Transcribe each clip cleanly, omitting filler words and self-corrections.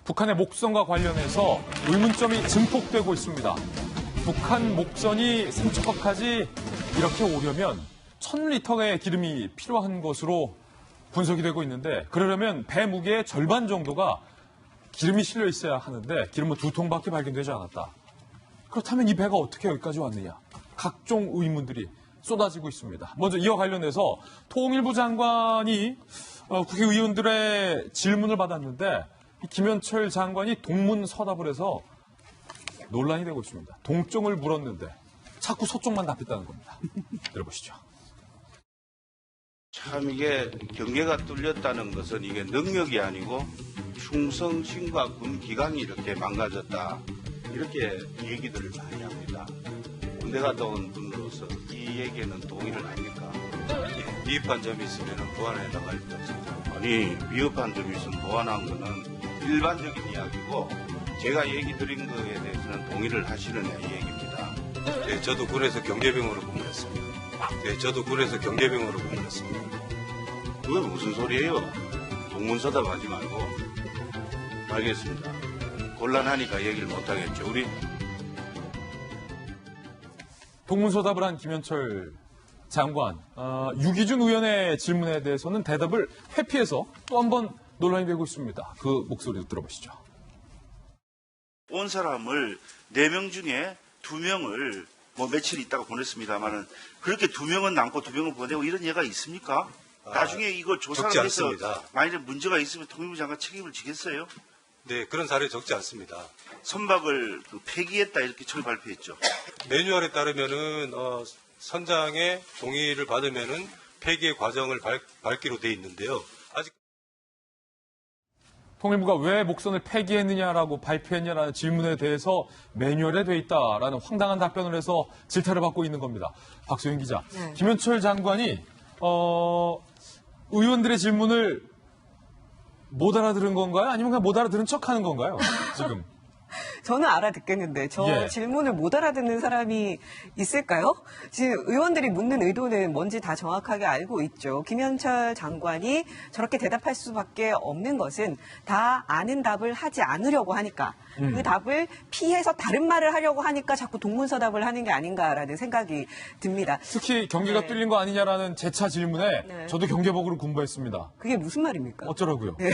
북한의 목선과 관련해서 의문점이 증폭되고 있습니다. 북한 목선이 삼척까지 이렇게 오려면 1000리터의 기름이 필요한 것으로 분석이 되고 있는데, 그러려면 배 무게의 절반 정도가 기름이 실려 있어야 하는데 기름은 2통밖에 발견되지 않았다. 그렇다면 이 배가 어떻게 여기까지 왔느냐? 각종 의문들이 쏟아지고 있습니다. 먼저 이와 관련해서 통일부 장관이 국회의원들의 질문을 받았는데, 김현철 장관이 동문서답을 해서 논란이 되고 있습니다. 동쪽을 물었는데 자꾸 서쪽만 답했다는 겁니다. 들어보시죠. 참 이게 경계가 뚫렸다는 것은 이게 능력이 아니고 충성심과 군 기강이 이렇게 망가졌다. 이렇게 얘기들을 많이 합니다. 군대 갔다 온 분으로서 이 얘기에는 동의를 합니까? 미흡한 점이 있으면 보완해 나갈 수 없습니다. 아니, 미흡한 점이 있으면 보완한 거는 일반적인 이야기고, 제가 얘기 드린 거에 대해서는 동의를 하시느냐 이 얘기입니다. 네, 저도 군에서 경계병으로 근무했습니다. 네, 저도 군에서 경계병으로 근무했습니다. 그게 무슨 소리예요? 동문서답 하지 말고. 알겠습니다. 곤란하니까 얘기를 못하겠죠. 우리 동문서답을 한 김현철 장관, 유기준 의원의 질문에 대해서는 대답을 회피해서 또 한 번 논란이 되고 있습니다. 그 목소리를 들어보시죠. 온 사람을 4명 중에 2명을 뭐 며칠 있다가 보냈습니다만은 그렇게 2명은 남고 2명은 보내고 이런 예가 있습니까? 나중에 이거 조사를 해서 만약에 문제가 있으면 통일부 장관 책임을 지겠어요? 네, 그런 사례 적지 않습니다. 선박을 폐기했다 이렇게 처음 발표했죠. 매뉴얼에 따르면은 선장의 동의를 받으면은 폐기의 과정을 밟기로 돼 있는데요. 아직 통일부가 왜 목선을 폐기했느냐라고 발표했냐라는 질문에 대해서 매뉴얼에 돼 있다라는 황당한 답변을 해서 질타를 받고 있는 겁니다. 박소영 기자, 네. 김현철 장관이 의원들의 질문을 못 알아들은 건가요? 아니면 그냥 못 알아들은 척하는 건가요? 지금. 저는 알아듣겠는데 질문을 못 알아듣는 사람이 있을까요? 지금 의원들이 묻는 의도는 뭔지 다 정확하게 알고 있죠. 김현철 장관이 저렇게 대답할 수밖에 없는 것은 다 아는 답을 하지 않으려고 하니까 그 답을 피해서 다른 말을 하려고 하니까 자꾸 동문서답을 하는 게 아닌가라는 생각이 듭니다. 특히 경계가 뚫린 거 아니냐라는 재차 질문에 저도 경계복으로 공부했습니다. 그게 무슨 말입니까? 어쩌라고요? 네.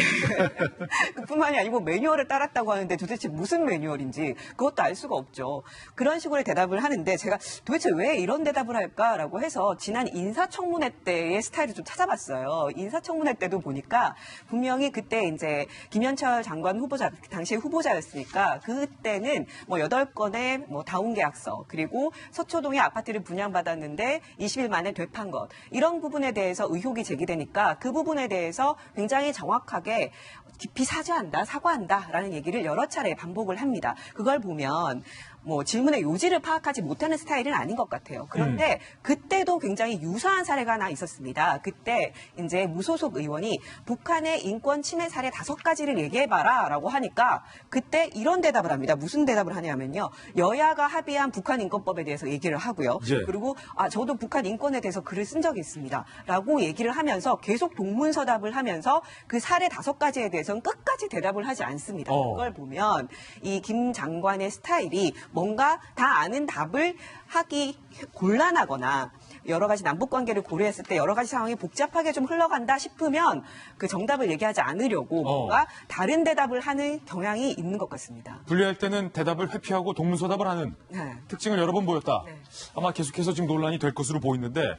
그뿐만이 아니고 매뉴얼을 따랐다고 하는데 도대체 무슨 매뉴얼인지 그것도 알 수가 없죠. 그런 식으로 대답을 하는데 제가 도대체 왜 이런 대답을 할까라고 해서 지난 인사청문회 때의 스타일을 좀 찾아봤어요. 인사청문회 때도 보니까 분명히 그때 이제 김현철 장관 후보자, 당시 후보자였으니까 그때는 뭐 8건의 뭐 다운 계약서 그리고 서초동에 아파트를 분양받았는데 20일 만에 되판 것 이런 부분에 대해서 의혹이 제기되니까 그 부분에 대해서 굉장히 정확하게 깊이 사과한다라는 얘기를 여러 차례 반복을 합니다. 그걸 보면 뭐 질문의 요지를 파악하지 못하는 스타일은 아닌 것 같아요. 그런데 그때도 굉장히 유사한 사례가 하나 있었습니다. 그때 이제 무소속 의원이 북한의 인권 침해 사례 5가지를 얘기해봐라라고 하니까 그때 이런 대답을 합니다. 무슨 대답을 하냐면요. 여야가 합의한 북한 인권법에 대해서 얘기를 하고요. 그리고 저도 북한 인권에 대해서 글을 쓴 적이 있습니다. 라고 얘기를 하면서 계속 동문서답을 하면서 그 사례 5가지에 대해서는 끝까지 대답을 하지 않습니다. 그걸 보면 이 김 장관의 스타일이 뭔가 다 아는 답을 하기 곤란하거나 여러 가지 남북 관계를 고려했을 때 여러 가지 상황이 복잡하게 좀 흘러간다 싶으면 그 정답을 얘기하지 않으려고 뭔가 다른 대답을 하는 경향이 있는 것 같습니다. 분리할 때는 대답을 회피하고 동문서답을 하는 특징을 여러 번 보였다. 아마 계속해서 지금 논란이 될 것으로 보이는데